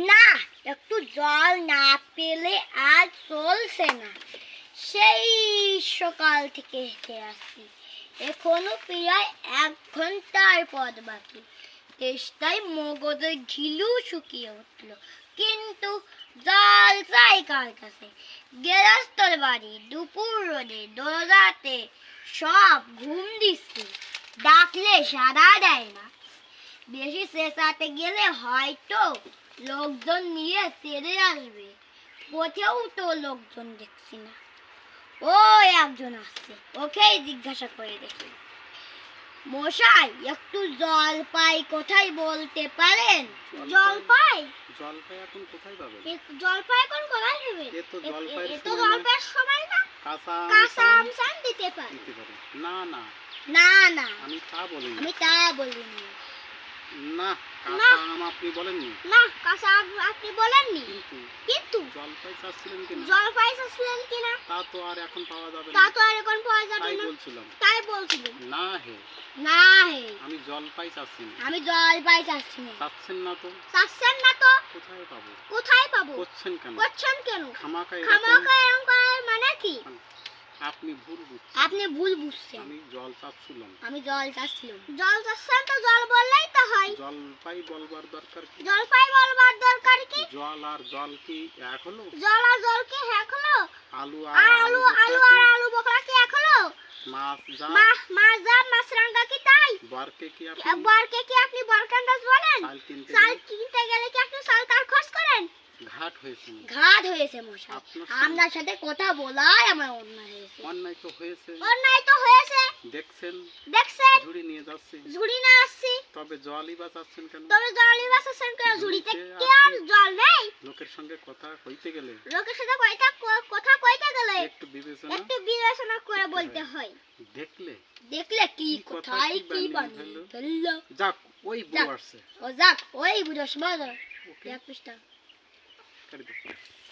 না, একটু জল না পেলে আর চলছে না। সেই সকাল থেকে হেঁটে আসছি, এখনো প্রায় 1 ঘন্টার পথ বাকি। তেষ্টায় মগজের ঘিলু শুকিয়ে উঠল, কিন্তু জল চাই কার কাছে? গেরস্তর বাড়ি, দুপুর রোদে, দরজাতে সব ঘুম দিচ্ছে, ডাকলে সাড়া দেয় না। বেশি চেঁচাতে গেলে হয়তো লোকজন নিয়ে তেড়ে আসবে। কোথাও তো লোকজন দেখছি না। ও একজন আসছে, ওকেই জিজ্ঞাসা করে দেখি। মশাই, একটু জল পাই কোথায় বলতে পারেন? জলপাই এখন কোথায় পাবেন? জলপাই এখন কোথায় পাবেন? এ তো জলপাইয়ের সময় না। কাঁচা আম চান দিতে পারি। না না না, আমি তা বলিনি। না, কাঁচা আম আপনি বলেননি। না, কাঁচা আম আপনি বলেননি। কিন্তু জলপাই চাচ্ছিলেন কিনা? তা তো আর এখন পাওয়া যাবে না। তাই বলছিলাম। না হে, আমি জলপাই চাচ্ছি না। চাচ্ছেন না তো? কোথায় পাবো? করছেন কেন? খামাকা এরকম করার মানে কি? আপনি ভুল বুঝছেন। আমি জল চাচ্ছিলাম। জল চাচ্ছেন তো জল বললেই তো হয়। জলপাই বলবার দরকার কি? জল আর জল কি এক হলো? আলু আর আলু বকরা কি এক হলো? মাছ যা মাছরাঙ্গা কি তাই? বরকে কি আপনি বরকান্দাজ বলেন? চাল কিনতে গেলে কি আপনি চাল তার খোঁজ করেন? ঘাট হয়েছে মশাই, আপনার সাথে কথা বলাই আমার অন্যায় তো হয়েছে। দেখছেন ঝুড়ি নিয়ে যাচ্ছে, তবে জলই বা চাচ্ছেন কেন? ঝুড়িতে কি আর জল নেই? লোকের সঙ্গে কথা কইতে গেলে একটু বিবেচনা করে বলতে হয়। দেখলে কি কোথায় কি বানিয়ে ফেললো। যাক, ওই বুড়ো আসছে। ওই বুড়ো ওকে এক পৃষ্ঠা। কেটে দাও।